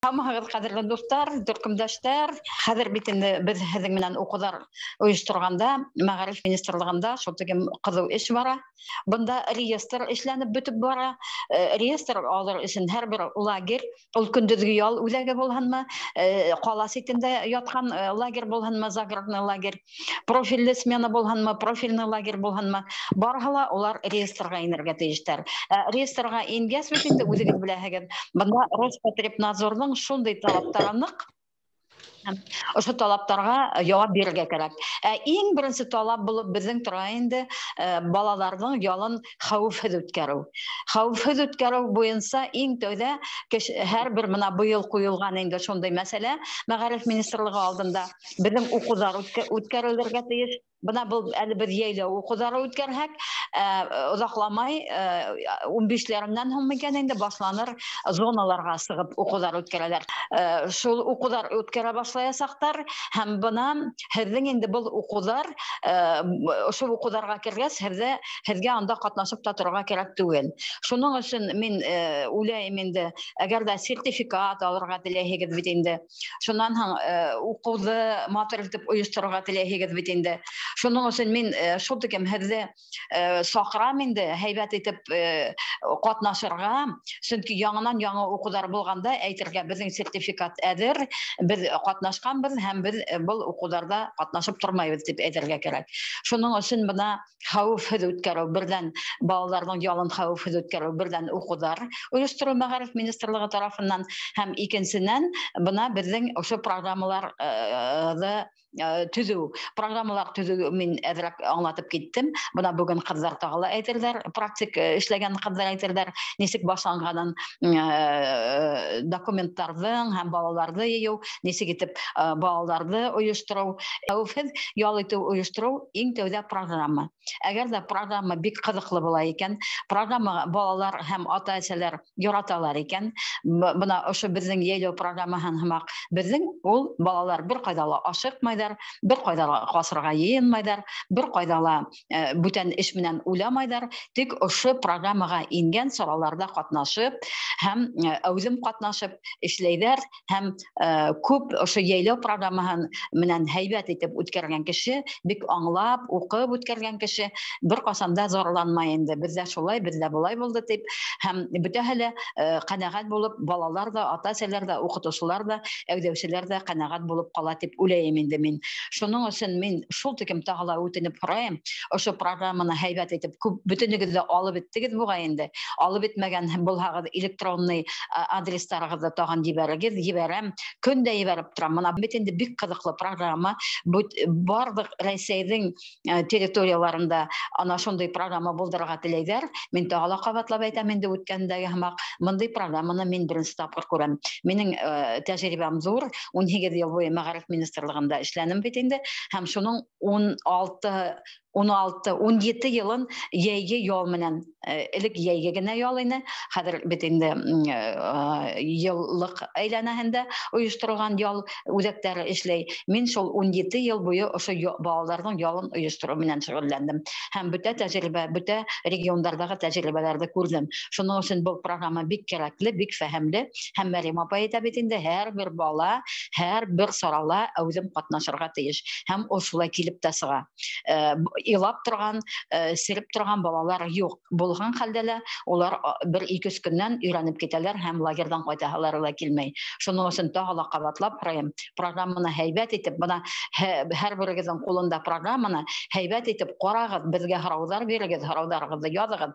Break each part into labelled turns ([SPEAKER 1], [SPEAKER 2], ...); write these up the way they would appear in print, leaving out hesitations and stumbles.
[SPEAKER 1] Хамагыз кадерле достар, төркемдәштәр, хәзер бит инде без һезнең менән укулар оештырганда, Мәгариф министрлыгында шул тигән кызу эш бара. Бында реестр эшләнеп бетеп бара. Реестр алыр өчен һәрбер лагерь, ул көндезге ял үзәге булганмы, кала ситендә яткан лагерь булганмы, загородный лагерь, профильле смена булганмы, профильный лагерь булганмы, барһала улар реестрга инергә тиештәр. Реестрга ингәс бит инде үзегез беләһегез. Бында Роспотребнадзорның шундый талаптары нык. Ошо талаптарга җавап бирергә кирәк. Иң беренче талап булып безнең тора инде балаларның ялын хәвефсез үткәрү. Хәвефсез үткәрү буенча иң тәүдә һәрбер менә быел куелган инде шундый мәсьәлә Мәгариф министрлыгы алдында безнең укулар үткәрелергә тиеш. Бына бу әле без яйлау укулары үткәрһәк, узакламай 15ләреннән һуң микән инде башланыр зоналарга сыгып укулар үткәрәләр. Шул укулар үткәрә башлаячаклар һәм бына һезнең инде бу укулар ошо укуларга кергәс һезгә анда катнашып та торырга кирәк түгел. Шуның өчен мин уйлыйм инде әгәр дә сертификат алырга теләһегез бит инде, шуннан һәм укуды матур итеп оештырырга теләһегез бит инде. Шуның өчен мин шул тикем һезне сакырам инде һәйбәт итеп катнашырга, чөнки яңадан яңа укулар булганда әйтергә безнең сертификат әзер, без катнашканбыз һәм без бу укуларда катнашып тормайбыз дип әйтергә кирәк. Шуның өчен бына хәвефсез үткәрү, бердән балаларның ялын хәвефсез үткәрү, бердән укулар оештыру Мәгариф министрлыгы тарафыннан һәм икенчедән бына безнең ошо программаларны төзү. Программалар төзү мин әзрәк аңлатып киттем. Бына бүген кызлар тагыла әйтерләр, практик эшләгән кызлар әйтерләр, ничек башланганын, документларның һәм балаларны йыю, ничек итеп балаларны оештыру, хәвефсез ял итү оештыру иң тәүдә программа. Әгәр дә программа бик кызыклы була икән, программа балалар һәм ата-әсәләр яраталар икән, бына ошо безнең яйлау программаһын һәмак безнең ул балалар бер кайда ла ашыкмайдар, бер кайда ла касырга йыенмайдар, бер кайда ла бүтән эш менән уйламайдар, тик ошо программага ингән сорауларда катнашып һәм үзем катнашып эшләйләр һәм күп ошо яйлау программаһын менән һәйбәт итеп үткәргән кеше, бик аңлап, укып үткәргән кеше бер касанда зарланмай инде. Бездә шулай, бездә булай булды дип һәм бөтәһе канәгать булып, балалар да, ата-әсәләр дә, укытучылар да, әйдәүчеләр дә канәгать булып кала дип уйлыйм инде мин. Шуның өчен мин шул тикем тагыла үтенеп карыйм. Ошо программаны һәйбәт итеп күп бөтенегезне алып иттегез буга инде. Алып итмәгән булһагыз электронный адрестарыгызны тагын җибәрегез, җибәрәм. Көндә җибәреп торам. Моны бит инде бик кызыклы программа. Барлык Россиянең территорияларында ана шундый программа булдырырга теләйләр. Мин тагыла кабатлап әйтәм инде үткәндәге һәмак мондый программаны мин беренче тапкыр күрәм. Минем тәҗрибәм зур. 12 ел буе Мәгариф министрлыгында эшләнем бит инде һәм шуның 16-17 елын яйгы ял менән элек яйгы генә ял ине, хәзер бит инде еллык әйләнәһендә оештырылган ял үзәкләре эшләй. Мин шул 17 ел буе ошо балаларның ялын оештыру менән шөгыльләндем һәм бөтә тәҗрибә, бөтә регионнардагы тәҗрибәләрне күрдем. Шуның өчен бу программа бик кирәкле, бик фәһемле һәм Мәрим апа әйтә бит инде һәрбер бала, һәрбер сарала үзем катнашырга тиеш һәм ул шулай килеп тә сыга. Илап торган, сиреп торган балалар юк. Булган хәлдә лә улар 1-2 көннән өйрәнеп китәләр һәм лагердан кайталар ла килмәй. Шуның өчен тагыла кабатлап карыйм. Программаны һәйбәт итеп, бына һәрберегезнең кулында программаны һәйбәт итеп карагыз, безгә һораулар бирегез, һораударыгызны языгыз.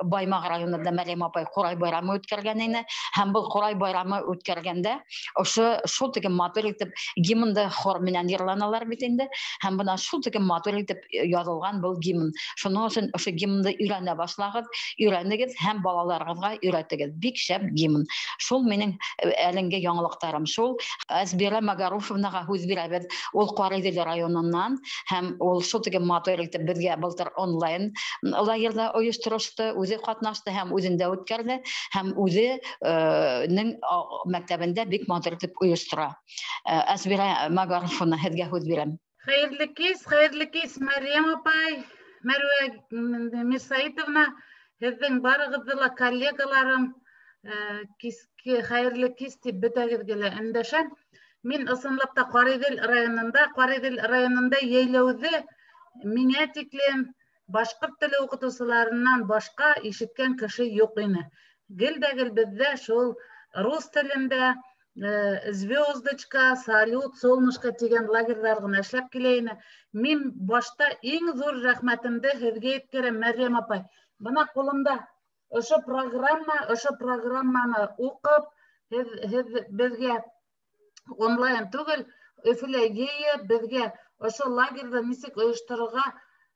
[SPEAKER 1] Баймак районында Мәрим апай Курай байрамы үткәргән иде һәм бу Курай байрамы үткәргәндә ошо шул тигән матур итеп гимнды хор менән йырланалар бит инде һәм бына шул тигән матур итеп язылган бу гимн. Шуның өчен ошо гимнды өйрәнә башлагыз, өйрәнегез һәм балаларыгызга өйрәтегез. Бик шәп гимн. Шул минең әлеңге яңалыктарым. Шул Азбира Магаруфовнага һүз бирәбез. Ул Карыйдел районыннан һәм ул шул тигән матур итеп безгә былтыр онлайн лагерьда оештырышты, үзе катнашты һәм үзендә үткәрде һәм үзенең мәктәбендә бик матур итеп оештыра. Азбира Магаруфовна һезгә һүз бирәм.
[SPEAKER 2] Hayırlı kez Meryem apay, Merve Mirsaitовна, sizin barıgızla kollegalarım, киске хайырлы кис дип бөтәгеҙгә өндәшәм. Мин ысынлап та Ҡарыйҙел районында йәйләүҙе миңә тиклем башҡорт теле уҡытыусыларынан башҡа ишеткән кеше юҡ ине. Гел беҙҙә шул рус телендә звездочка, салют, солнышко тигән лагерҙар ғына эшләп килә ине. Мин башта иң ҙур рәхмәтемде һеҙгә еткерәм, Мәрйәм апай. Бына ҡулымда ошо программаны уҡып, һеҙ беҙгә онлайн түгел, Өфөлә йыйып, беҙгә ошо лагерҙы нисек ойошторорға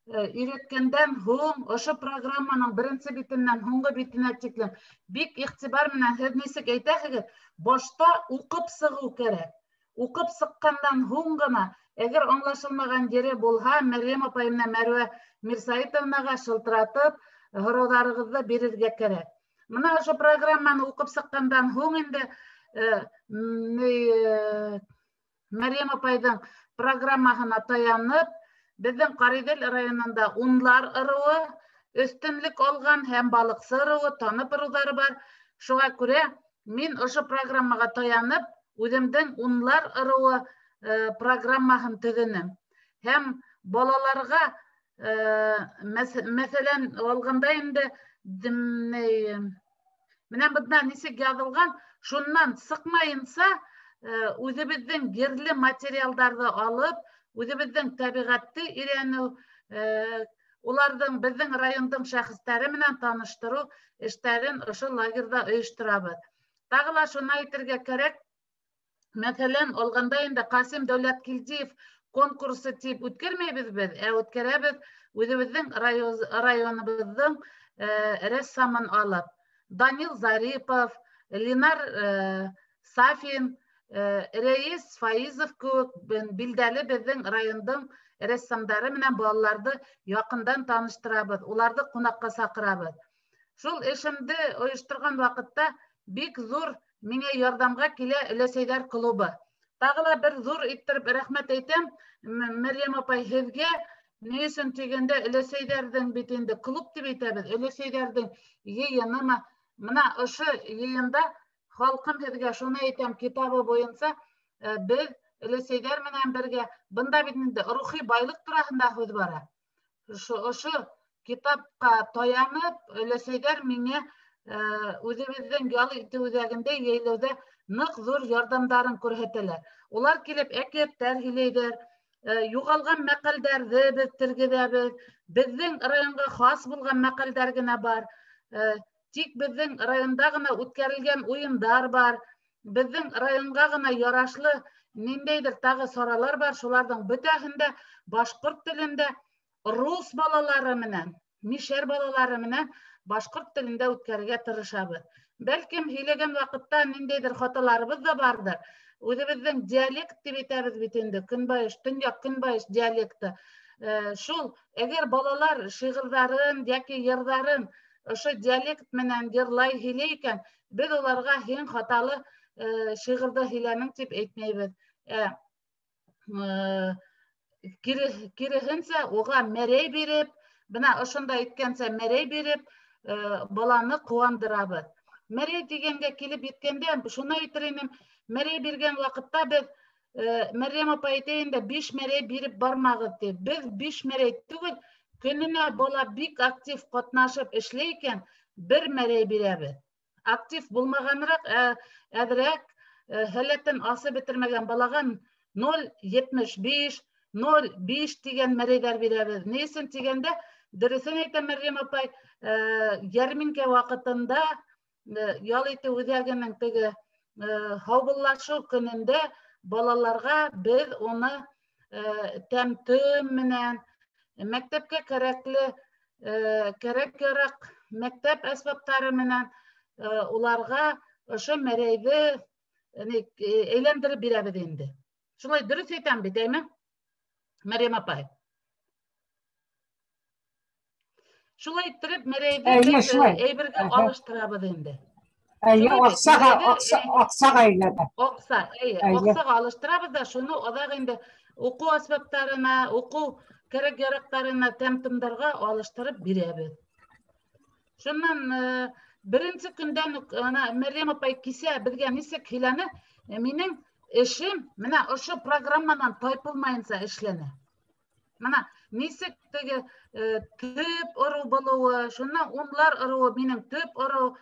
[SPEAKER 2] өйрәткәндән һуң, ошо программаның беренсе битенән һуңғы битенә тиклем бик иғтибар менән һеҙ нисек әйтәһегеҙ, башта уҡып сығыу кәрәк. Уҡып сыҡҡандан һуң ғына, әгәр аңлашылмаған ере булһа, Мәрйәм апай менән Мәрүә Мирсәйетовнаға шылтыратып, һорауҙарығыҙҙы бирергә кәрәк. Мына ошо программаны уҡып сыҡҡандан һуң инде Мәрйәм апайҙың программаһына таянып, беҙҙең Ҡарыйҙел районында унлар ырыуы өҫтөнлөк алған һәм балыҡсы ырыуы, танып ырыуҙары бар. Шуға күрә мин ошо программаға таянып, үҙемдең унлар ырыуы программаһын төҙөнөм. Һәм балаларға, мәҫәлән, алғанда инде менән бында нисек яҙылған, шуннан сыҡмайынса, үҙебеҙҙең ерле материалдарҙы алып, үҙебеҙҙең тәбиғәтте өйрәнеү, уларҙың беҙҙең райондың шәхестәре менән таныштырыу эштәрен ошо лагерҙа ойошторабыҙ. Тағы ла шуны әйтергә кәрәк, мәҫәлән, алғанда инде Ҡасим Дәүләткилдиев конкурсы тип үткәрмәйбеҙ беҙ, үткәрәбеҙ үҙебеҙҙең районыбыҙҙың рәссамын алып. Данил Зарипов, Ленар Сафин, Рәйес Фаизов кеүек билдәле беҙҙең райондың рәссамдары менән балаларҙы яҡындан таныштырабыҙ, уларҙы ҡунаҡҡа саҡырабыҙ. Шул эшемде ойошторған ваҡытта бик ҙур миңә ярҙамға килә өләсәйҙәр клубы. Тағы ла бер ҙур иттереп рәхмәт әйтәм, Мәрйәм апай, һеҙгә ни өсөн тигәндә өләсәйҙәрҙең бит инде клуб тип әйтәбеҙ, өләсәйҙәрҙең йыйыны, мына ошо йыйында халҡым һеҙгә шуны әйтәм, китабы буйынса беҙ өләсәйҙәр менән бергә, бында бит инде рухи байлык тураһында һүҙ бара. Ошо китапҡа таянып, өләсәйҙәр миңә үҙебеҙҙең ял итеү үҙәгендә йәйләүҙә ныҡ ҙур ярҙамдарын күрһәтәләр. Улар килеп әкиәттәр һөйләйҙәр, юғалған мәҡәлдәрҙе беҙ тергеҙәбеҙ, беҙҙең районға хас булған мәҡәлдәр генә бар. Тик беҙҙең районда ғына үткәрелгән уйындар бар, беҙҙең районға ғына ярашлы ниндәйҙер тағы саралар бар, шуларҙың бөтәһендә башҡорт телендә рус балалары менән, мишәр балалары менән башҡорт телендә үткәрергә тырышабыҙ. Бәлкем, һөйләгән ваҡытта ниндәйҙер хаталарыбыҙ да барҙыр. Үҙебеҙҙең диалект тип әйтәбеҙ бит инде, көнбайыш, төньяҡ көнбайыш диалекты. Шул, әгәр балалар шиғырҙарын йәки йырҙарын ошо диалект менән йырлай һөйләй икән, беҙ уларға һин хаталы шиғырҙы һөйләнең тип әйтмәйбеҙ. Киреһенсә, уға мәрәй биреп, бына ошонда әйткәнсә мәрәй биреп, баланы ҡыуандырабыҙ. Мәрәй тигәнгә килеп еткәндә, шуны әйтер инем, мәрәй биргән ваҡытта беҙ, Мәрйәм апай әйтәйендә, 5 мәрәй биреп бармағыҙ тип. Беҙ 5 мәрәй түгел, көнөнә бала бик актив ҡатнашып эшләй икән, 1 мәрәй бирәбеҙ. Актив булмағаныраҡ, әҙерәк һәләтен асып бөтөрмәгән балаға 0,75, 0,5 тигән мәрәйҙәр бирәбеҙ. Ни өсөн тигәндә, дөрөҫөн әйтә Мәрйәм апай, йәрминкә ваҡытында, ял итеү үҙәгенең теге һаубыллашыу көнөндә балаларға беҙ уны тәм-том менән, мәктәпкә кәрәк-яраҡ мәктәп әсбаптары менән уларға ошо мәрәйҙе әйләндереп бирәбеҙ инде. Шулай дөрөҫ әйтәм бит, әйме, Мәрйәм апай? Шулай иттереп мәрәйҙе әйбергә алыштырабыҙ инде.
[SPEAKER 3] Аҡсаға әйләнә.
[SPEAKER 2] Аҡсаға алыштырабыҙ да, шуны аҙаҡ инде уҡыу әсбаптарына, уҡыу кәрәк-яраҡтарына, тәм-томдарға алыштырып бирәбеҙ. Шунан Birinci günden Meryem apay kise bizge nисек һөйләне, минең эшем менә ошо программадан тайпылмайынса эшләнә. Менә нисек теге төп ыру булуы, шуннан унлар ыру, минең төп ыру,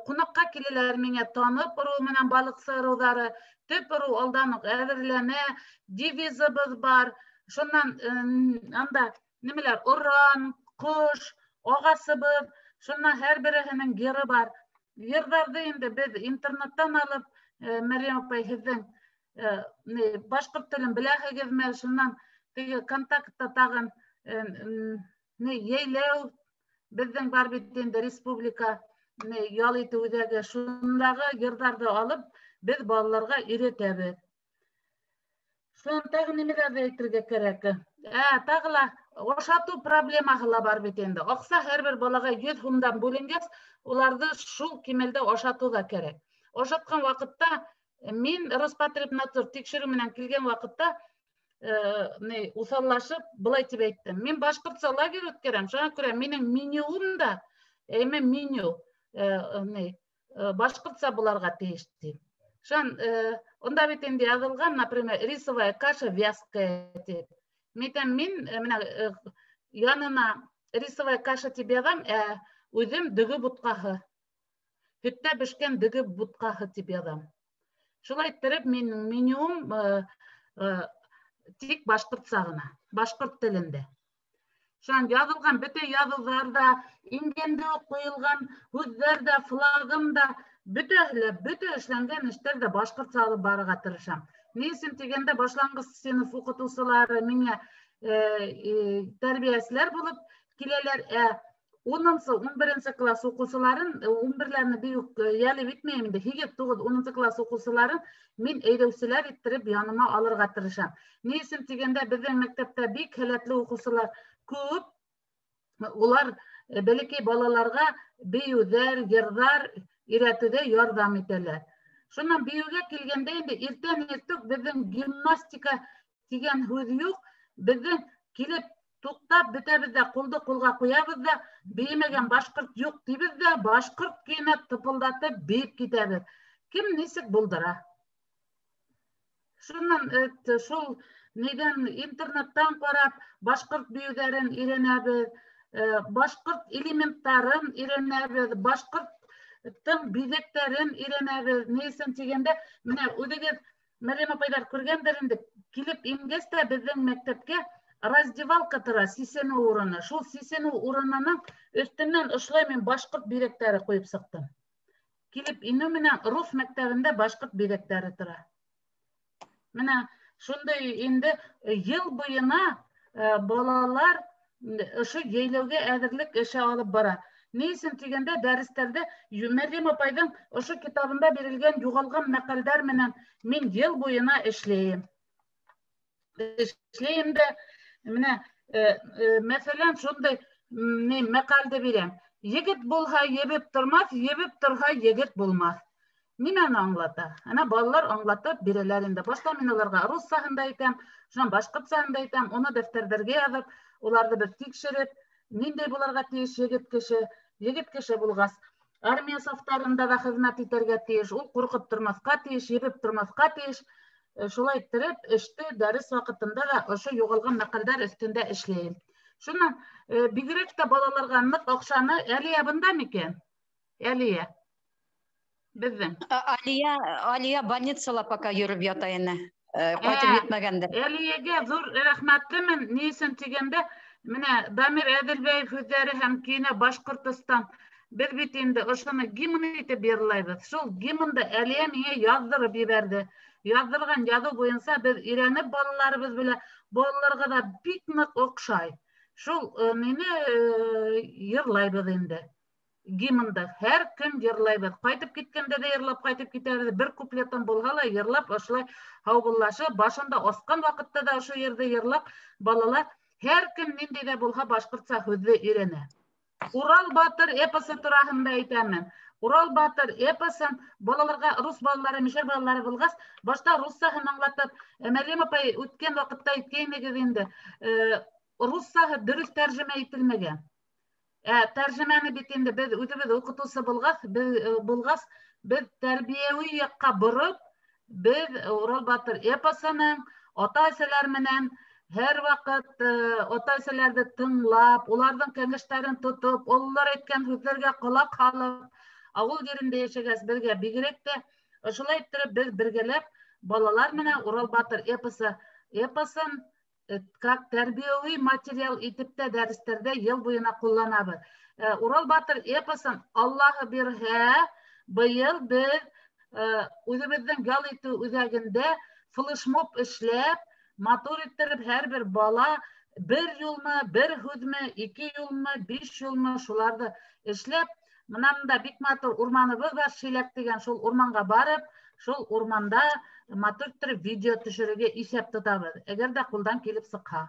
[SPEAKER 2] кунакка киләләр миңа танып ыру менән балыксы ырулары, төп ыру алдан ук әзерләнә, девизыбыз бар. Шуннан анда нимәләр, уран, кош, агасыбыз, шуннан һәр береһенең геры бар. Герләрне инде без интернеттан алып, Мәрйәм апай, һезнең башкорт телен беләһегезме? Шуннан теге контактта тагын яйлау безнең бар бит инде республика ял итү үзәге, шундагы герләрне алып, без балаларга өйрәтәбез. Шуннан тагын нимәләрне әйтергә кирәк? Тагыла ашату проблемаһы ла бар бит инде. Акса һәрбер балага 100 сумдан бүленгәс, уларны шул кимәлдә ашату да кирәк. Ашаткан вакытта мин Роспотребнадзор тикшерү менән килгән вакытта усаллашып, былай дип әйттем. Мин башкортча лагерь үткәрәм, шуңа күрә минең менюым да, меню башкортча буларга тиеш дип. Шун онда бит инде язылган, например, рисовая каша вязкая дип. Мин менә янына рисовая каша дип язам, үзем дөге буткаһы. Һөттә бешкән дөге буткаһы дип язам. Шулай итеп минең менюм тик башкортча гына, башкорт телендә. Шун язылган бөтен язуларда, иңгәндә куелган һүзләрдә, флагымда бөтен эшләнгән эштәрдә башкортча алып барырга тырышам. Ни өчен дигәндә башлангыч сыйныф укытучылары миңа тәрбиячләр булып киләләр. 10-11 класс укучыларын, 11ләрне бик яли битмәйм инде. 8-9 класс укучыларын мин әйдәүчеләр иттереп яныма алырга тырышам. Ни өчен дигәндә безнең мәктәптә бик һәләтле укучылар күп. Улар бәләкәй балаларга биюдәр, йырлар өйрәтүдә ярдәм итәләр. Шуннан биюгә килгәндә инде иртән-иртүк безнең гимнастика дигән һүз юк. Безнең килеп туктап бетәбез дә, кулды кулга куябыз да, беймәгән башкорт юк дибез дә, башкорт көенә тыпылдатып биеп китәбез. Кем нисек булдыра? Шуннан шул нидән интернеттан карап, башкорт биюләрен өйрәнәбез, башкорт элементтарын өйрәнәбез, башкорттың бизәкләрен өйрәнәбез. Ни өчен дигәндә, менә үзегез Мәрйәм апайлар күргәндер инде, килеп ингәс тә безнең мәктәпкә раздевалка тора, сисену урыны. Шул сисену урынының өстеннән ошлай мин башкорт бирәкләре куеп сыктым. Килеп ине менән рус мәктәбендә башкорт бирәкләре тора. Менә шундай инде ел буена балалар ошо яйлауга әзерлек эше алып бара. Ни өчен дигәндә дәресләрдә Мәрйәм апайның ошо китабында бирелгән югалган мәкаләләр менән мин ел буена эшләйм. Эшләйм дә менә мәсәлән шундай мәкаләдә бирәм. Егет булһа ебеп тормас, ебеп торһа егет булмас. Нимәне аңлата? Ана балалар аңлатып бирәләр инде. Башта мин аларга руссаһында әйтәм, шуннан башкортчаһында әйтәм, уны дәфтәрләргә язып, уларны без тикшереп, ниндәй буларга тиеш егет кеше булгас, армия сафтарында да хезмәт итәргә тиеш, ул куркып тормаска тиеш, ебеп тормаска тиеш. Шулай иттереп, эште дәрес вакытында да ошо югалган мәкаләләр өстендә эшләйм. Шуннан бигрәк тә балаларга нык акчаны Әлия бында микән? Әлия. Безнең.
[SPEAKER 1] Алия больницала пока йөреп ята инде. Кайтып җитмәгәндер.
[SPEAKER 2] Әлиягә зур рәхмәтлемен. Ни өчен дигәндә, менә Дамир Әдилбәев үзләре һәм кино Башкортстан без бит инде ошоны гимн итеп йырлайбыз. Шул гимнда Әлия миңа яздырып җибәрде. Яздырган язу буенча без өйрәнеп балаларыбыз белән балаларга да бик нык охшай. Шул мине йырлайбыз инде. Гимнда һәр көн йырлайбыз. Кайтып киткәндә дә йырлап кайтып китәбез. Бер куплеттан булса ла йырлап ошылай һаубуллашып, башында аскан вакытта да ошо yerдә йырлап балалар һәр көн нинди дә булса башкортча һүзле өйрәнә. Урал батыр эпосы турасында әйтәмен. Урал батыр эпосын балаларга, рус балалары, мишәр балалары булгас, башта руссаһын аңлатып, Мәрйәм апай үткән вакытта әйткәйнегез инде, руссаһы дөрес тәрҗемә ителмәгән. Тәрҗемәне бит инде без үзебез укытучы булгас, без тәрбияви якка борып, без Урал Батыр эпосының ата-әсәләр менән һәр вакыт ата-әсәләрне тыңлап, уларның кәңәшләрен тотып, олылар әйткән сүзләргә колак салып, авыл җирендә яшәгәс безгә бигрәк тә шулай итеп без бергәләп балалар менән Урал Батыр эпосын как тәрбияви материал итеп тә дәресләрдә ел буена кулланабыз. Урал Батыр эпосын Аллаһы бирһә, быел без үзебезнең ял итү үзәгендә флешмоб эшләп, матур иттереп һәрбер бала бер юлмы, бер һүзме, 2 юлмы, 5 юлмы шуларны эшләп, монда бик матур урманыбыз бар, Шиләк дигән шул урманга барып, шул урманда матур иттереп видео төшерергә исәп тотабыз. Әгәр дә кулдан килеп сыкһа.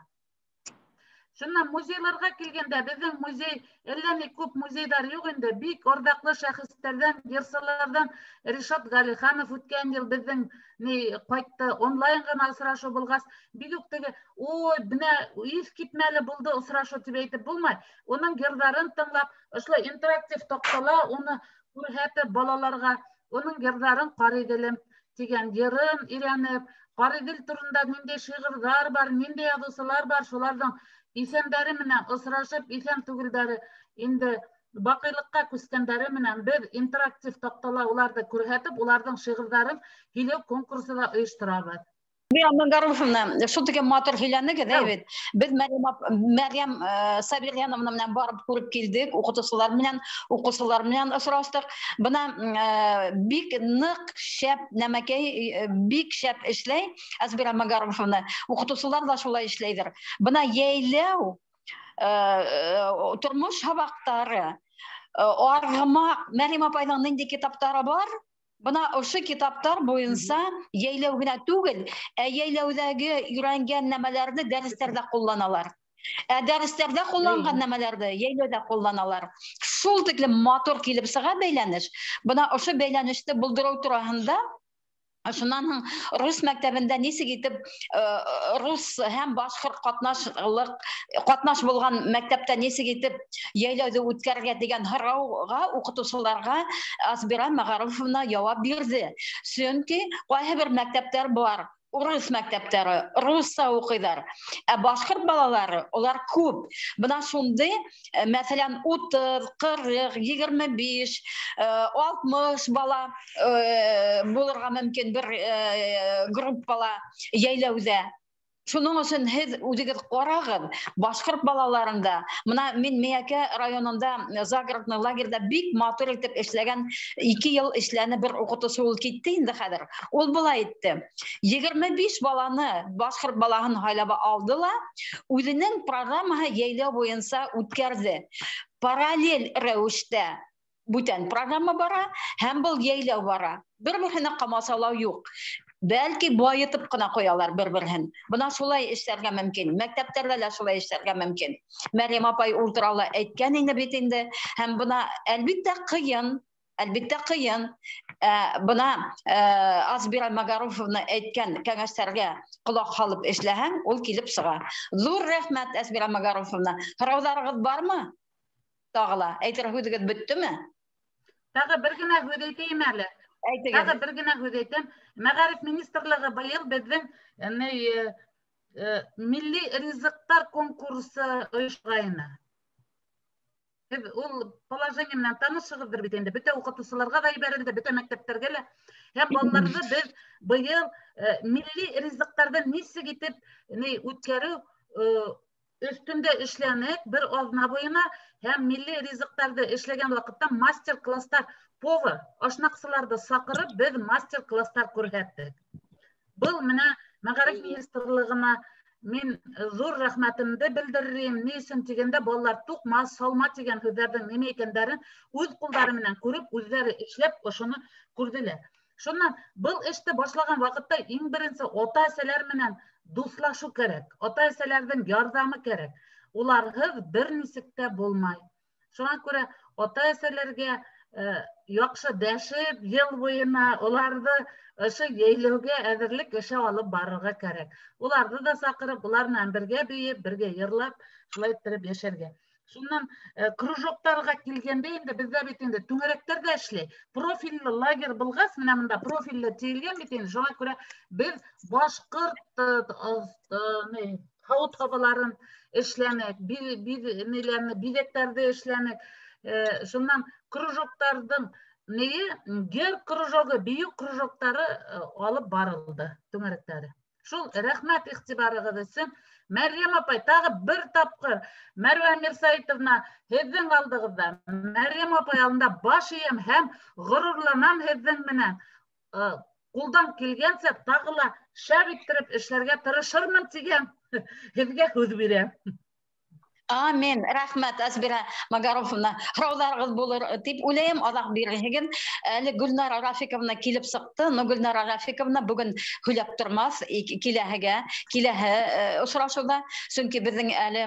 [SPEAKER 2] Шуннан музейларга килгәндә, безнең музей, әллә ни күп музейдар юк инде, бик ордаклы шәхестәрдән, йырсылардан Ришат Галиханов үткән ел безнең кайтты, онлайн гына осрашу булгас, бик үк теге, ой, менә ис китмәле булды осрашу дип әйтеп булмай. Оның йырларын тыңлап, ошолай интерактив тактала, уны күрһәтеп балаларга, оның йырларын Карыйдел дигән йырын өйрәнеп, Карыйдел турында нинди шигырьләр бар, нинди язучылар бар, шуларның исемдәре менән осрашып, исем түгелдәре инде бакыйлыкка күскәндәре менән бер интерактив тактала уларны күрһәтеп, уларның шигырьләрен килеп конкурсына оештырабыз.
[SPEAKER 1] Магаровна, шул тиген матур һөйләнегез, әйбәт. Без Мәрьям Сабирьяновна менән барып күреп килдек, укытучылар менән осраштык. Бына бик нык шәп нәмәкәй, бик шәп эшләй Азбира Магаровна. Укытучылар да шулай эшләйдер. Бына яйләү, тормыш һабактары, аргымак, Мәрьям апайның нинди китаплары бар? Бына ошо китаптар буенча яйләү генә түгел, яйләүдәге өйрәнгән нәмәләрне дәресләрдә кулланалар. Дәресләрдә кулланган нәмәләрне яйләүдә кулланалар. Шул тиклем матур килеп сыга бәйләнеш. Бына ошо бәйләнеште булдыру турында шуннан рус мәктәбендә нисек итеп рус һәм башкорт катнаш булган мәктәптә нисек итеп яйләүде үткәрергә дигән һорауга укытучыларга Азбира Магаровна җавап бирде. Чөнки кайһы бер мәктәптәр бар, урыс мәктәптәре, русса укыйлар. Башкорт балалары, улар күп. Бына шундый, мәсәлән, 30, 40, 25, 60 бала булырга мөмкин бер группала яйләүдә. Шуның өчен һез үзегез карагыз, башкорт балаларында, мына мин Миякә районында загородный лагерьда бик матур итеп эшләгән 2 ел эшләне бер укытучы ул китте инде хәзер. Ул булай итте. 25 баланы, башкорт балаһын һайлап алдыла, үзенең программаһы яйләү буенча үткәрде. Параллель рәвештә бүтән программа бара, һәм бу яйләү бара. Бер-берсенә камасалау юк. Бәлки байытып кына куялар бер-берсен. Бына шулай эшләргә мөмкин. Мәктәптәрдә дә шулай эшләргә мөмкин. Мәрьям апай ул турында әйткән инде бит инде. Һәм бuna әлбиттә кыен. Бuna Азбира Магаровна әйткән кәңәшләргә колак салып эшләһәң, ул килеп сыга. Зур рәхмәт, Азбира Магаровна. Һорауларыгыз бармы? Тагыла. Әйтер һүзегез беттеме?
[SPEAKER 2] Тагы бер генә һүз әйтәм әле. Тагы бер генә һүз әйтәм. Мәгариф министрлыгы быел безнең милли ризыктар конкурсы оештырган. Ул положение менән танышыгыздыр бит инде. Бөтә укытучыларга да ибәрелде, бөтә мәктәпләргә лә. Һәм балаларны без быел милли ризыктардан нисек итеп үткәрү өстендә эшләнек бер азна буена һәм милли ризыктарды эшләгән вакытта мастер-класслар, повар, ашнакчыларны сакырып, без мастер-класслар күрһәттек. Бу менә Мәгариф министрлыгына мин зур рәхмәтемне белдерим. Ни өчен дигәндә балалар тукма, салма дигән сүзләрнең нимә икәнләрен үз куллары менән күреп, үзләре эшләп, ошоны күрделәр. Шуннан бу эште башлаган вакытта иң беренче ата-әсәләр менән дуслашу кирәк. Ата-әсәләрнең ярдәме кирәк. Уларһыз бер нисек тә булмай. Шуңа күрә ата-әсәләргә яхшы дәшеп, ел буена уларны ошо яйләүгә әзерлек эше алып барырга кирәк. Уларны да сакырып, улар белән бергә бейеп, бергә йырлап, шулай итеп яшәргә. Шуннан кружоктарга килгенде инде бездә бит инде түңәрәктәр дә эшли. Профильле лагерь булгас, менә монда профильле тиелгән бит инде. Шуңа күрә без башкорт хавут хабаларын эшләнек, билеттәрде эшләнек. Шуннан кружоктарның гер кружогы, бию кружоктары алып барылды түңәрәктәре. Шул рәхмәт игътибарыгыз өчен. Мәрьям апай, тағы бір тапқыр Мәрвә Мирсаитовна һеҙҙең алдығыҙҙа. Мәрьям апай алдында баш ием һәм ғорурланам һеҙҙең менән. Ҡулдан килгәнсә тағы ла шәп иттереп эшләргә тырышырмын тигән һеҙгә һүҙ бирәм.
[SPEAKER 1] Amin. Рәхмәт, Әсбира Магаровна. Һорауларығыҙ булыр тип уйлайым, аҙаҡ бирһегеҙ. Әле Гөлнара Рафиковна килеп сыҡты, но Гөлнара Рафиковна бөгөн һөйләп тормаҫ киләһе осрашыуҙа. Сөнки беҙҙең әле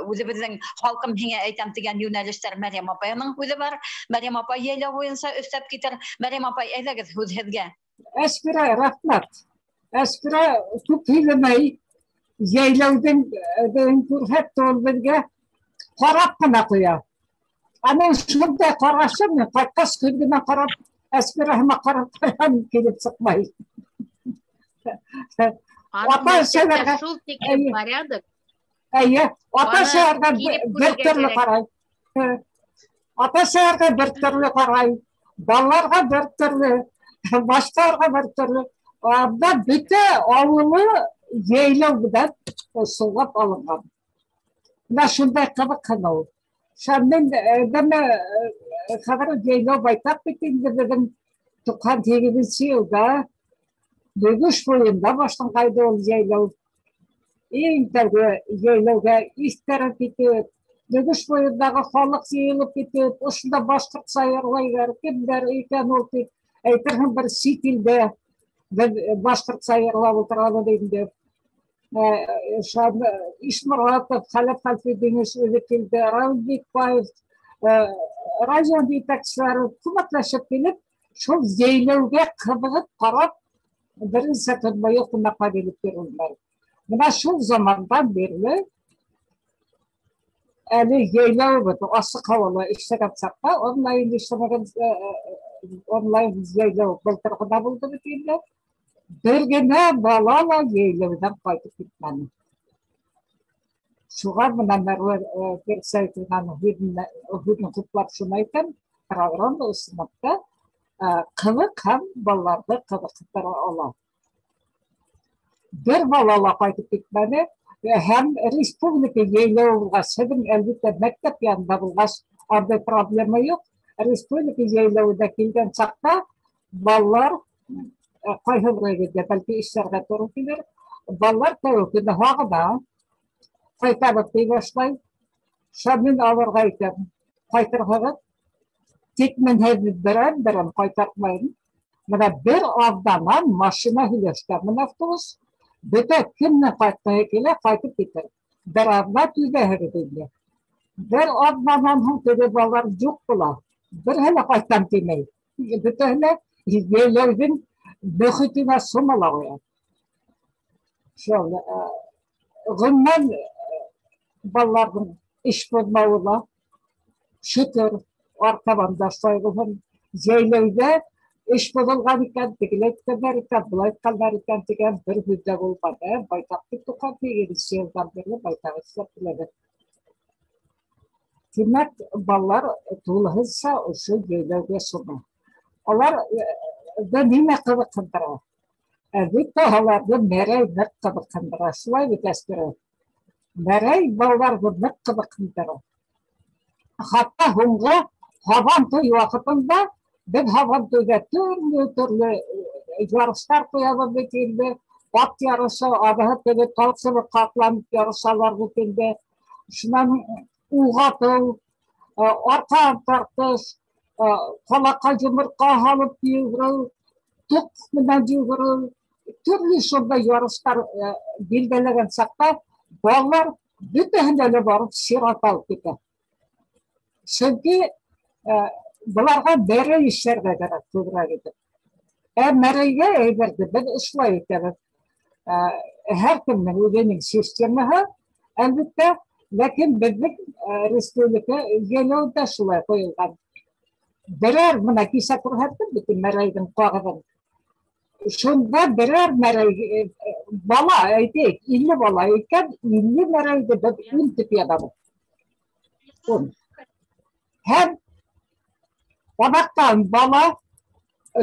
[SPEAKER 1] үҙебеҙҙең халҡым һиңә әйтәм тигән йүнәлештәр Мәрйәм апайының һүҙе бар. Мәрйәм апай йәйләү буйынса өҫтәп китер. Мәрйәм апай, әйҙәгеҙ һүҙ һеҙгә.
[SPEAKER 3] Әсбира, рәхмәт. Әсбира күп һөйләмәй. Yaylavdan күрһәтте ул безгә ҡарап ҡына ҡуя. Анан шундай ҡарашым, ҡайтҡас көҙ генә ҡарап, Әсбираһыма ҡарап ҡуям, килеп сыҡмай.
[SPEAKER 4] Шул тиклем порядок.
[SPEAKER 3] Әйе, ата-әсәләргә бер төрлө ҡарай. Ата-әсәләргә бер төрлө ҡарай. Балаларға бер төрлө, башҡаларға бер төрлө. Бөтә ауылы Yaylav bilan so'lg'ab olingan. Mana shunday qiziq qanov. Shandan dema xabar yaylav baytaq bitinga dedim 98-yilda Bögüş bo'yinda boshlangan ol yaylav. Intagi yaylavga istarib ketib, Bögüş bo'yindagi xalq yeyilib ketib, o'shunda boshqa sayyorlar kimlar ekan ol deb aytirgan bir sitilda boshqa sayyorlar o'tiradi deydi. İşmuratov, Halep Halfediniz ödekildi, Raulbek Bayev, Rajan yetakçileri kumatlaşıp gelip, şu yaylavga kıvıgıp qarab, birinci satın boyu kunaqa gelip verirler. Buna şu zamandan beri, eli yaylav bıdı, asık havalı işleyen sakta, online işlemeyen, online yaylav bulturğuna buldu bittiler. Bir gene balala yaylavdan qaytib ketmani. Şuğa buna Mərvə Mирсаитовнаның hüdünü құтлап şunu aytам, program ısınıqda qıvıq həm balalarda qıvıqları olar. Bir balala qaytib ketmani, həm respublika yaylavga sizin elbette məktəb yanında bulğas orada problemi yox. Respublika yaylavda kelgan çaqda balalar qayhı buraya belki işlerge doğru gelir. Ballar tavukunda hağda qaytarıp başlayın. Şamin alırga aytım. Qaytarıp tekmen hep biren qaytarmayın. Mana bir avdanan maşina hüleşten avtobus. Bütün kimle qaytmaya kele qaytıp getir. Bir avda tüyde herediyle. Bir avdanan hem tüyde ballar yok bula. Bir hele qaytam demeyi. Bütün hele yerlerden Böhütüne sumalar ya. Şöyle, gümmen ballarının iş bulmağıyla şükür arkadan saygıhın yaylavda iş bulungan iken tikiletkenler iken, bulaytkanlar iken tiken bir hüdde bulmadı. Baytaklık tukan tegeli sevdan beri baytak istepiledir. Demek ballar tuğulhızsa o şu yaylavda suma. Onlar da nime kıvıkındıra. Elbette halarda merey nık kıvıkındıra. Şulay bir tespiri. Merey ballar bu nık kıvıkındıra. Hatta hunga havan toy vakıtında bir havan toyda türlü yarışlar koyalım bitirdi. At yarışı, adı böyle kalsılı katlanıp yarışalar bitirdi. Şundan uğatıl, arka tartış, Kolaka yumurta halıp yığırıl, tuk bilen yığırıl, türlü şurada yarışlar bilgilenen sakta, ballar bütün öyle varıp sirat alıp gider. Çünkü bularga bere işlerge gerek, kudura gider. Mereyge eyverdi, ben ıslayıp gerek. Her kimden ödenin sistemi ha, elbette Lakin bizning respublika yeluvda shulay qo'yilgan. Birer mına kisa kurhatdim bütün meraydın qog'idin. Şunda birer meray bala aytik 50 bala ekan 50 meraydı da un tip yadadı. Un. Hem Odaktan bala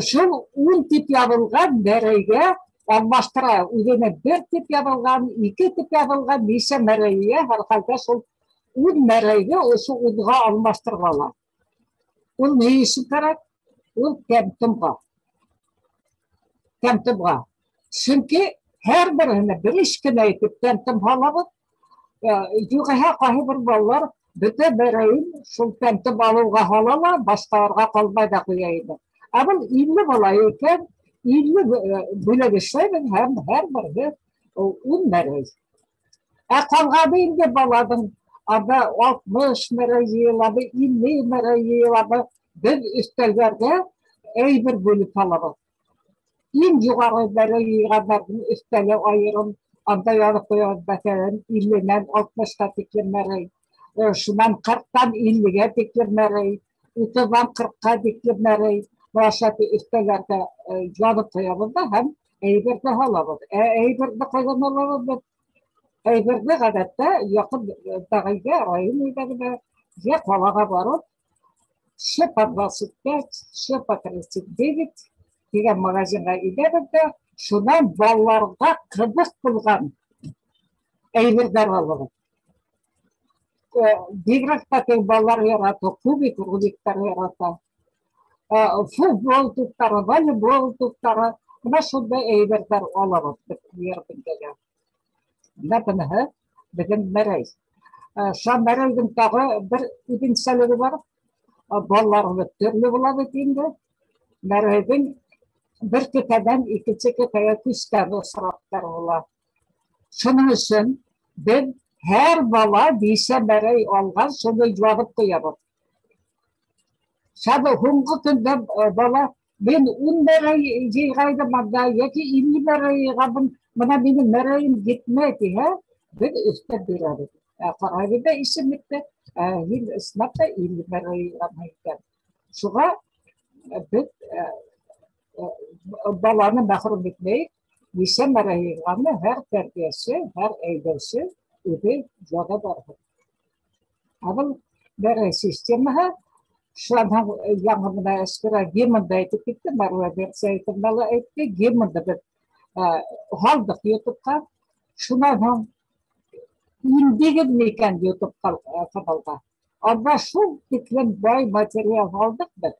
[SPEAKER 3] şul un tip yapılgan merayge almastıra üzerine bir tip yapılgan, iki tip yapılgan neyse merayge her halde şul un merayge şu unga almastırmalar. Un ne işi gerek? Un temtimga. Çünkü her birine bir işkine etip temtim halavı yuğaha kahı bir ballar bütün merayın şul temtim alıvga halala başkalarga kalmayda koyaydı. Ama 50 balayken 50 böyle geçseydim hem her birine un merayı. Kalgadı indi baladın adı 60 merayı, adı 50 merayı, adı bir üstelerde ey bir bölüp alalım. En yukarı merayıganların üsteli ayırım, anda yanıp koyan bakayım 50'den 60'ta tekir merayı. Şundan 40'tan 50'ye tekir merayı, 30'dan 40'a tekir merayı. Başatı üstelerde yanıp koyalım da hem eybirde halamız. Eybirde koyan alalım. Eybirde kadar da yakın dağıya arayın ödedi. Ya kolağa varıp Şepat basıtta, Şepat Resit degan magazinga giderdik de şundan ballarga kırbık bulgan eybirler alalım. Digrakta ballar yaratı, kubikler yaratı. Futbol tutları, voleybol tutları, buna şunda eybirler alalım. Ne bunu? Bizim meray. Şu merayın tağı bir idinseleri var. Ballarımız türlü buladı deyinde. Merayın bir kıtadan ikinci kıtaya küsten o sıratlar ola. Şunun için ben her bala deyse meray olgan şunu yuvarıp koyalım. Şadı hungu künde bala ben 10 meray yiyğaydım abda yaki 50 meray yiyğabım bana benim merayım gitmedi ha. Ben üstte biradım. Faragıda isim bitti. Hil ısnapta 50 meray yiyğamayken. Şuğa ben balanı mahrum etmeyip lise merayıganı her terbiyesi, her eylesi öde yoda bardır. Ama meray sistemi ha şu an yanımda eskira girmanda etip gitti, marwa bersaytımdalı etti, girmanda bir haldık YouTube'da. Şuna ham indigin meken YouTube kanalda. Ama şu tiklen bay materyal aldık da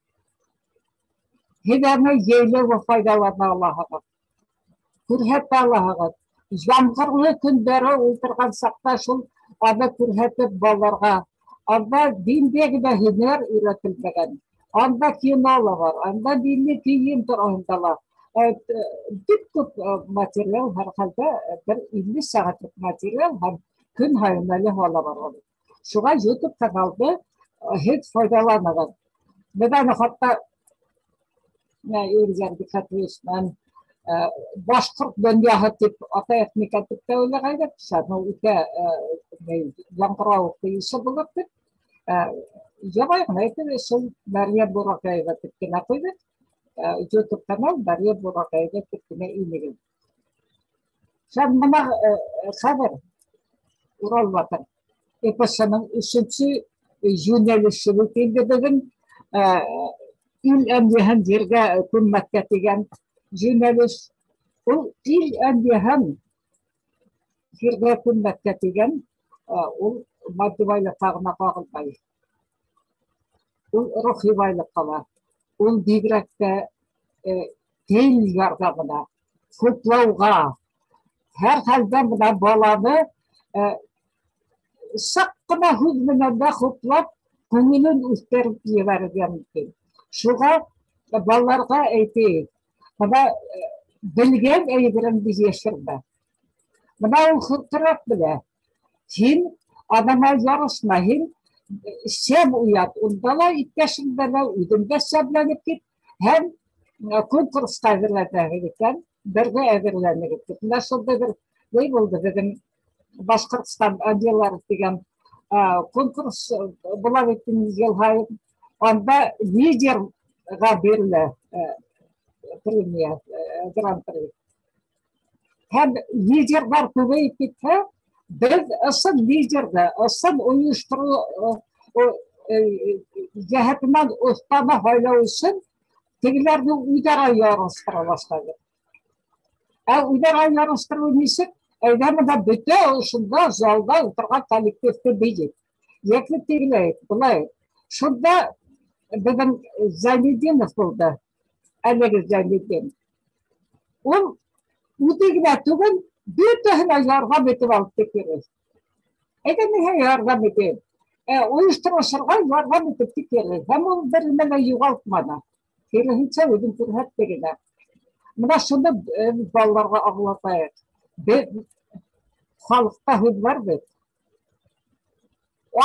[SPEAKER 3] Hidamı yeyle ve faydalarına Allah'a. Kürhet Allah'a. Yağmurlu günleri oturgan sakta şul adı kürhetip ballarga. Anda dindeki de hüner üretilmegen. Anda kinolar var. Anda dinli kiyim turağındalar. Tip materyal herhalde bir 50 saatlik materyal hem gün hayırlı hala var. Şuna YouTube kanalda hiç faydalanmadan. Neden hatta Öğrenci dikkat etmen Başkurt dünya tip ata etnik atıkta öyle gayret şanu ülke yankırağı kıyısı bulup Jabay neydi sol Meryem Burakay'da tepkine koyduk. YouTube kanal Meryem Burakay'da tepkine ilgili. Sen bana haber Ural Vatan. Epasanın üçüncü jurnalistlik ilgili il emnihan yerga kummakka degan jurnalist u il emnihan yerga kummakka degan u maddi baylıqlarına qağılmayı. U ruhi baylıqlar. U digrakta tel yardımına, kutlauğa, her halde buna balanı saqqına hüzmüne de kutlap gününün üstlerip yivergen mümkün. Şuğa ballarga aytayık. Bana bilgen eybirimdi yeşirdi. Bana o hırtırak bile. Hin adama yarışma, hin sen uyat. Undala itkeşindala uydumda seblenip git. Hem konkursta evrilen birge evrilenir gittik. Nasıl bir ne oldu dedim. Başkırtstan öncələr degen конкурс була бетін ел сайын. Анда лидерға берілі премия, гран-при. Hem liderler көбейіп кетті, біз сын лидерді, сын ұйыштыру жəhətindən ұстаны байлау үшін тегілерді ұйдара ярыстыра бастады. Ұйдара ярыстыру несік, әйдәміда бүті ұшында залда отырған коллективті бейдет. Екілі тегілі бұлай. Шында біздің Зайнеддинов болды, Әлегі Зайнеддин. Ол үтегіне түгін бүтіхіне ярғам етіп алып текеріз. Әдеміге ярғам етіп. Uyuşturuşарға yardım etip tekeri. Hem onu verilmene yuvaltmana. Kerihintse ödüm kürhet degine. Buna şunu ballarga ağlatayız. Halkta hüd var mı?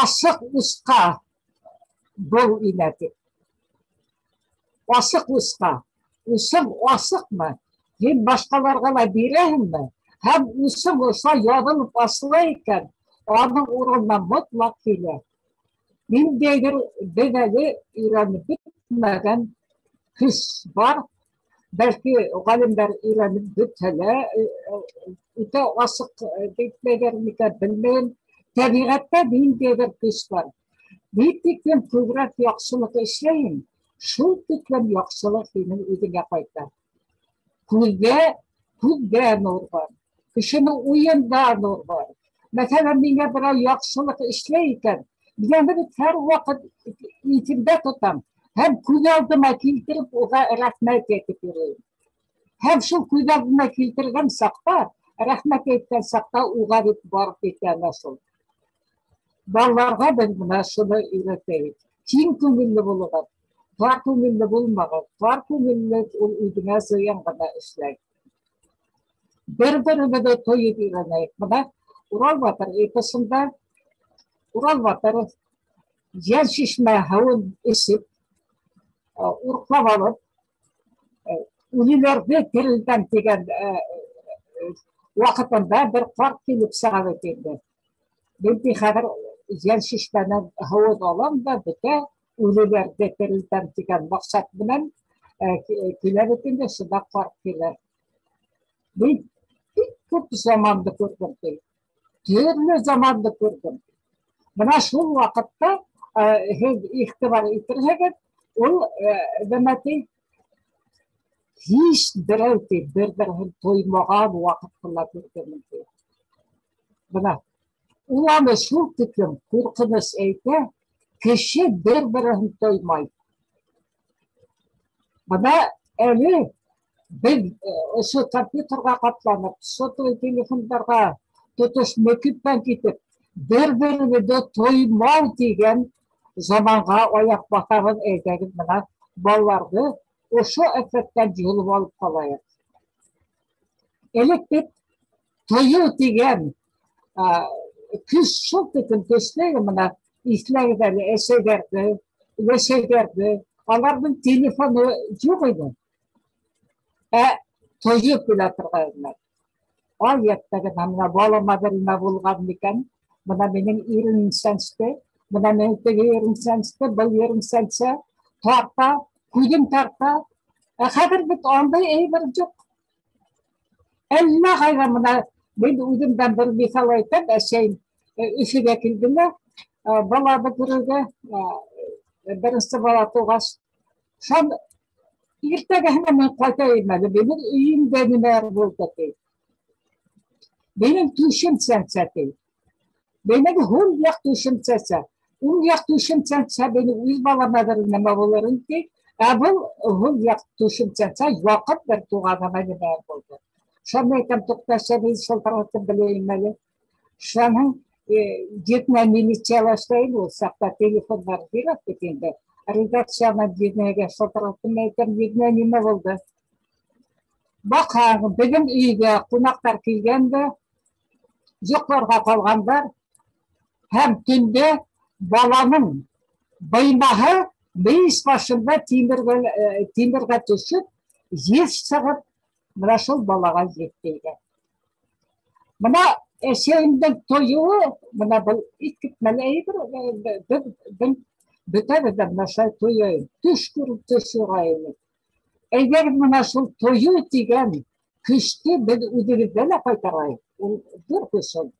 [SPEAKER 3] Asık uska bol ineti. Asık uska. Usum asık mı? Hem başkalarına da bireyim mi? Hem usum olsa yarılıp asılayken onun uğruna mutlak ile. Benim değer bedeli İran'ı bitmeden his var. Belki galimler İran'ı bitele, öte asık bitmelerini bilmeyin. Tabiatta benim değer his var. Bir tiklem kudret yaxşılık işleyin. Şu tiklem yaxşılık benim ödüne kayda. Kulde nur var. Kışını uyunda nur var. Mesela bana bir yaxşılık işleyken yani her vakit itimde tutam. Hem kuyaldıma kiltirip oğa rahmet etip vereyim. Hem şu kuyaldıma kiltirgen sakta, rahmet etken sakta oğa barıp etken nasıl. Ballarga ben buna şunu öğreteyim. Kim kömüllü bulunur? Var kömüllü bulmağı, var kömüllü uyduna sığyan kadar işler. Bir de toyu öğreneyim. Buna Ural Vatarı epasında Ural Vatarı yer şişme havun esip urklav alıp ülülerde terilden tegen vakitinde bir fark gelip sağa vetildi. Ben bir kadar yer şişmeden havun alan da büte ülülerde terilden tegen maksat bilen kile vetildi, sıdak fark gelir. Ben çok zamanda gördüm. Türlü zamanda gördüm. Bana şu vakitte ihtibar etirheket, ol demeti hiç bireydi bir toymağa vakit kıla gördüm. Bana ulanı şu tüklüm korkunuz eyte, kişi birbirini toymay. Bana eli ben şu kompüterga katlanıp, şu telefonlarga tutuş meküpten gidip, bir-birini de toymau degen zamanға аяқ батағын әйдәгін мына балаларды осы әфеттен жұлып алып қалайық. Электеп тойу деген күз шыл текін көстегі мына исләгідәлі әсегерді, алардың телефоны жоқ еді. Тойу келе тұрғайынlar. Ал еттеген мына балама біріне болған екен, mına benim yerim senste, mına benim yerim senste, bal yerim sense, tarta, kuyum tarta, haber bit anda bir yok. Allah hayra mına ben uydumdan bir misal aytım, işi bekildiler, bala bakırdı, birisi bala toğaz. Şan irtege hemen kaytayım, benim üyüm deniler buldu ki. Benim tuşum sense değil. Benim hul yaktuşum sese. Yaktuşum sese beni uybalamaların nemaların ki, bu hul yaktuşum sese vakit bir tuğadama neler oldu. Şanlayken tuktaşları şıltaratı bileyimeli. Şanın gitme militsiyalastayım olsak da telefonlar bir hafifinde. Redaksiyona gitmeye şıltaratım eyken gitme neme oldu. Bakın benim uyga konaklar kelgende, yoklarga kalganlar, hem tünde balanın baymahı beyiz başında timirge düşüp, yer sığıp, mına şol balaga yetteydi. Mına Eşeğinden toyuğu, buna bu ilk gitmeli biter mesela toyuğu, düş kurup düşüreyim. Eğer buna şu toyuğu diyen kıştı, ben ödülü böyle kaytarayım. Dur kışın.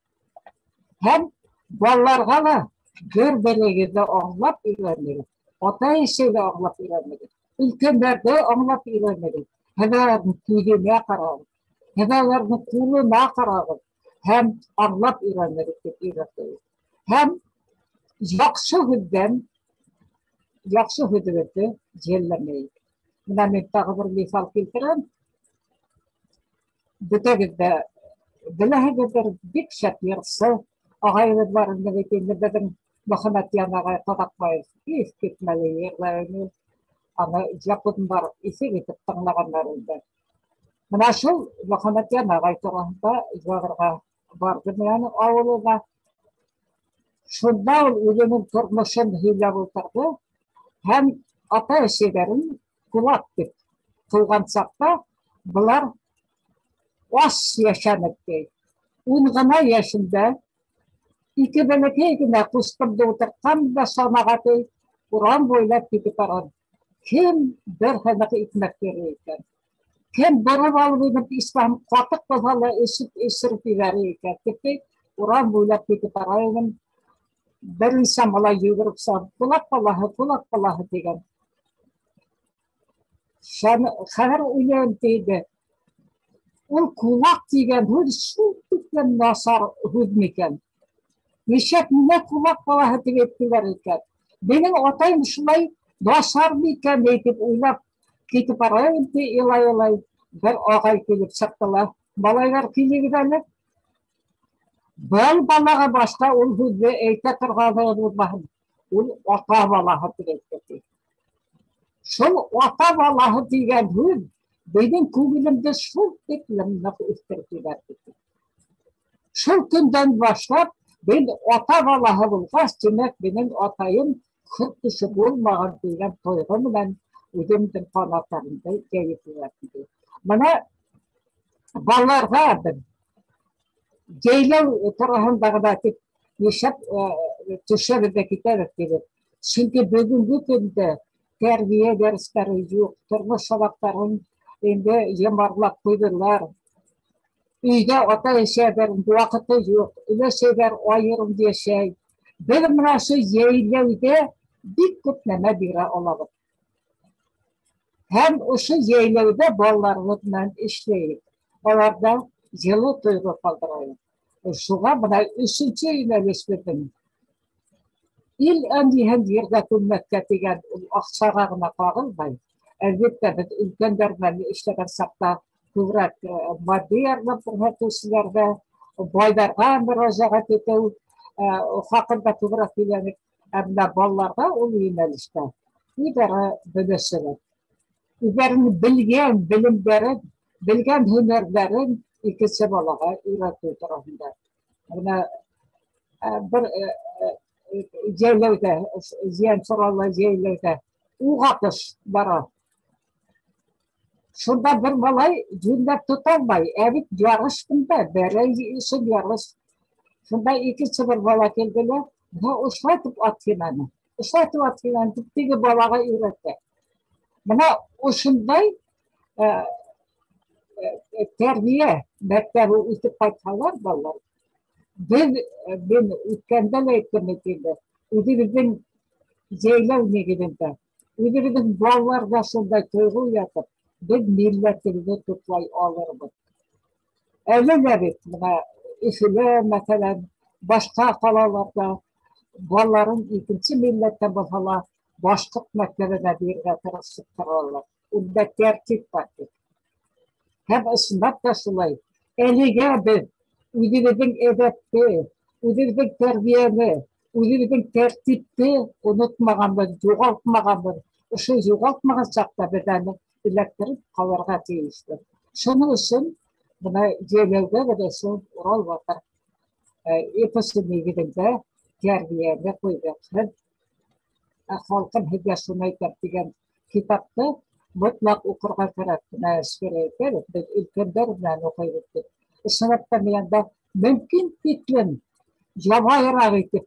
[SPEAKER 3] Hem ballarga da gör belegide anlap öğrenmeli. Ota eşeğiyle anlap öğrenmeli. Ülkelerde anlap öğrenmeli. Hedaların tüydüğüne kararım. Hedaların kulluğuna kararım. Hem anlap öğrenmeli. Hem yakşı hüdüreti cellemeyi. Buna ben bir misal keltirem. Bütegide bilahegeder bir şart yarısı ağaylılarında bekinde dedim Muhammed Yanag'a kadakmayız. İlk gitmeli yerlerini ama yapıdınlar ise gitip tanılanlarında. Buna şu Muhammed Yanag'a tarafında yağırga vardım yani ağılına. Şunda ölümün turmuşun hile oturdu. Hem ata eşeğlerin kulak dip kılgan sakta bunlar os yaşanıp değil. 10 yaşında iki belekeyine kusturdu oturtkan da sanagatı Kur'an boylap gidip aran. Kim bir hanakı itmek verirken, kim barab alınıp İslam katık bazalı esirip verirken, Kur'an boylap gidip aran. Bir insan bana yürürse, kulak Allah'ı degen. Xəbər uyan deydi. O kulak degen, hüd şu tükken nasar hüd miken. Neşet ne kulak Allah'ı degettiler iken. Benim otayım şulay nasar miken deyip uylap gitip arayın ki ilay bir ağay gelip saktılar. Balaylar kili giderler. Bal balağa başka ol hüdü eyte kırgada olmahın. Ol ota balağı degetti. Şol ota balağı degen hüd benim kuvvetimde şol teklemle üstürtüler. Şol günden başlap ben ota balağı bulgaz demek benim otayım 40 kişi olmayan degen toyğum ben ödümdün kanatlarında geyipler. Bana ballarga ben Ceylan tarafındağına yaşap tüşeride giderek gelir. Çünkü bugünkü günde terbiye dersleri yok. Turmuş sabakların indi yamarlak koydular. Uyda ota eşeğlerin vakıtı yok. Öyle şeyler ayırım diye şey. Benim nasıl yeylevde bir kutlama biri olabilir. Hem o şu yeylevde ballarından işleyip. Onlardan yılı duygu kaldırayım. Şuğa buna üçüncü ilerleştirdim. İl öndihen yerde kılmekte degen akçarağına kağılmayın. Elbette biz ülkenlerden işleyen sakta kıvrak maddi yardım kısımlarda baydarga müracaat edev hakkında kıvrak bilenik emne ballarda olu yönelişte. İdara bölüsüler. İdarini bilgen bilimlerin, bilgen hünerlerin ikisi balağa ürettiği tarafında. Yani bir Ceylevde, Ziyan Soral'la Ceylevde uğatış bara. Şurada bir balay cümle tutamay. Evet yarıştığında, bere işin yarış. Şurada ikisi bir bala geldiler. Bu uşlatıp atılanı. Uşlatıp atılanı tuttuğu balağa üretti. Buna uşunday terbiye, mektebi ütüp kaytalar ballar. Ben ülkenden eklemekinde, bizim Ceylan negirinde, bizim ballar başında köyü yatıp, ben milletimizi tutlay alırım. Öyleleri buna üfüle mesela başka kalalarda balların ikinci millette bahala başlık mektebine bir yatırıp kırarlar. Onda tertip vardır. Hem ısınat da şulay. Elige bir Uydurduğun edepte, uydurduğun terbiyeni, uydurduğun tertipte unutmağandır, yoğaltmağandır. Şu yoğaltmağın çakta bedeni ilektirip kalırga değiştir. Şunun için buna Ceylevde ve de şu Ural Vakar eposu negidinde terbiyeni koyduğu halkın hülyasını ettiğin kitapta mutlak okurga tarafına söyleyip ülkenler bilen okuyup sınıfta bir yanda Mümkün tiklem jabайырақ етіп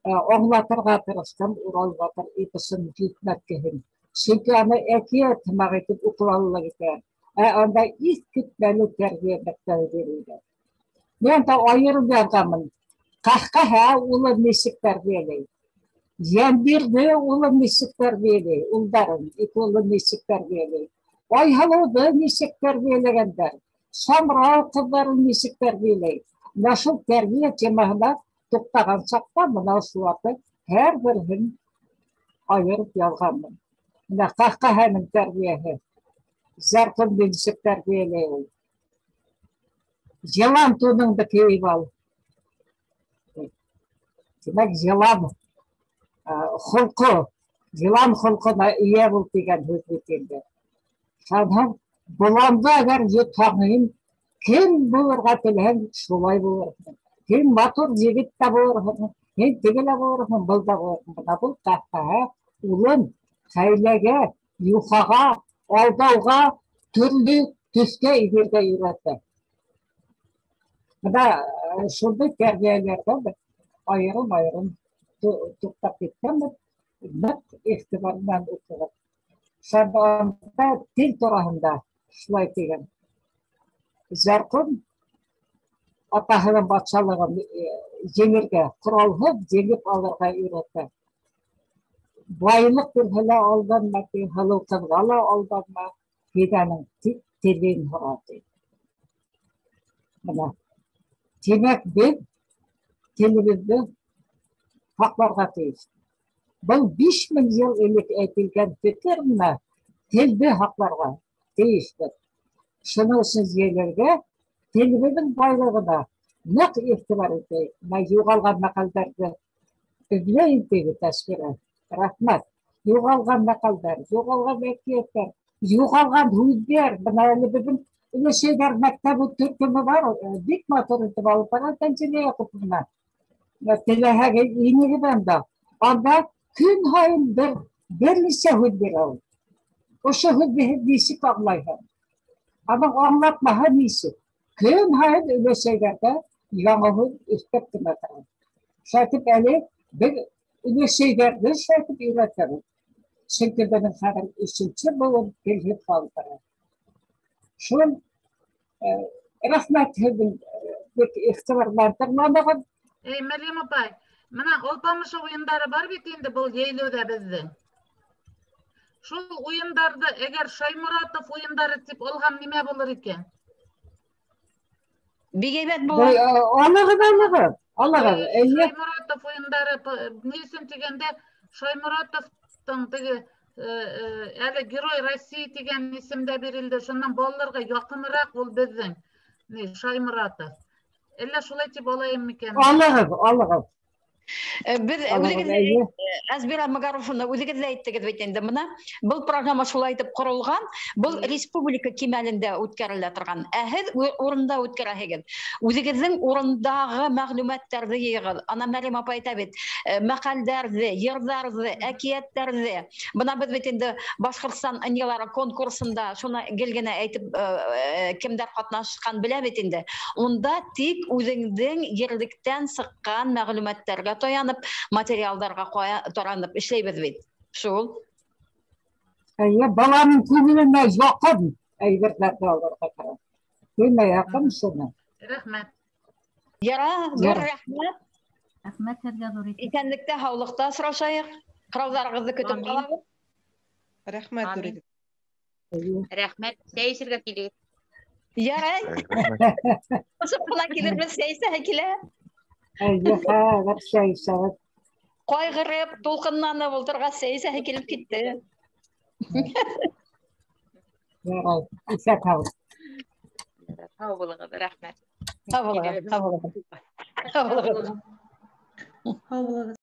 [SPEAKER 3] оңлатырға тырыстым Урал батыр итісін жетмәткеһин. Çünkü аны әкият тымақ етіп укулаллык итә. Анда ис көтмәле тәрбия мәктәбе бирелгән. Мен дә айырып язганмын. Кахкаһа улы ничек тәрбияләй. Җанбирне улы ничек тәрбияләй. Улдарын ике улы ничек тәрбияләй. Айһылуды ничек тәрбияләгәндәр. Самрау кызларын ничек тәрбияләй. Нашыл тәрбия темаһына туктаган чакта мына шуларны һәр берен айырып язганмын. Менә Кахкаһаның тәрбияһе. Заркын ничек тәрбияләй ул. Җылан туныңды киеп ал. Demek yılan hulku, yılan hulkuna iyi bul degen söz bitirdi. Sanırım bulanda eğer yutağın kim bulurga tilhen şulay bulur. Kim matur jigit de bulur. Kim tigile bulur. Bul da bulur. Bul Kafkaha ulun haylege, yuhaga, aldauga, türlü tüske idirge üretti. Buna şurada terbiyelerden ayırım tutup gittim. Net ihtibarından okudım. Sonra dil turahında şulay degen. Zarkın atahının batşalığın jengirge, kuralhıp jengip alırga üretti. Bayılık bir hıla aldanma, hılı kızgala aldanma, hidanın tilin hıratı. Demek biz tilimizni haklarga teyiş. Bu 5000 yıl ellik etilgen fikirme tildi haklarga teyiştir. Şunu siz yerlerge tilimizin baylığına nek ihtibar etmeyi. Yuğalgan makallardı izleyin dedi teşkire. Rahmet. Yuğalgan makallar, yuğalgan mektiyetler, yuğalgan hüdyer. Buna öyle bizim öyle şeyler mektebi Türk'ümü var. Dik motoru balıp bana tencere yapıp bunlar. Tilahege iğne giden de. Anda gün hayın bir lise hüdyer alır. O şehir dişi kablayha. Ama anlatma hadisi. Gün hayat öyle şeylerde yanığı istettim efendim. Şartıp eli bir öyle şeylerde şartıp üretelim. Çünkü benim haber işinçi bu bir kaldı. Şun rahmet edin bir ihtibarlandırmadan.
[SPEAKER 2] Meryem apay, mana Olpamışa oyunları var bitinde bu yeylöde bizden. Şu oyunlarda eğer Şaymuratov oyunları tip olgan nime bulur iken?
[SPEAKER 1] Bigeybet bu.
[SPEAKER 3] Allah'ım.
[SPEAKER 2] Şaymuratov oyunları neysin degende Şaymuratовтың tigi eli Giroy России degen isimde berildi. Şundan bollarga yakınırak ol bizden. Ne Şaymuratov. Elle şulay tip olayım miken?
[SPEAKER 3] Allah'ım.
[SPEAKER 1] Biz Azbira Magarovna үзегез әйттегез бит инде мына бул программа шулай итеп курылган, бул республика кимәлендә үткәрелә торган. Һез урында үткәрәһегез. Үзегезнең урындагы мәгълүматларны йыгыз. Ана Мәрим апа әйтә бит, мәкаләләрне, йырҙарҙы, әкияттәрҙе. Бына без бит инде Башҡортостан ынйылары конкурсында шуны гел генә әйтеп кемдәр катнашкан белә бит инде. Унда тик үзеңдең ерлектән сыккан мәгълүматларга таянып, материалдарға таранып эшләйбез бит. Шул.
[SPEAKER 3] Баланың күңеленә якын әйберләрне алырга кирәк. Кемгә якын шуны?
[SPEAKER 2] Рәхмәт.
[SPEAKER 1] Яра, зур рәхмәт.
[SPEAKER 4] Рәхмәт һәргә зур итеп.
[SPEAKER 1] Исәнлектә, һаулыҡта осрашайыҡ. Һорауҙарығыҙҙы көтөп ҡалабыҙ.
[SPEAKER 5] Рәхмәт зур итеп.
[SPEAKER 4] Рәхмәт. Сәй эсергә килегеҙ.
[SPEAKER 1] Ярай. Осоп ҡына килербеҙ, сәй эсәһе килә. Ҡайғырып, тулҡынланып ултырға сәй эсәһе килеп китте.
[SPEAKER 4] Һау булығыҙ, рәхмәт.
[SPEAKER 1] Һау булығыҙ.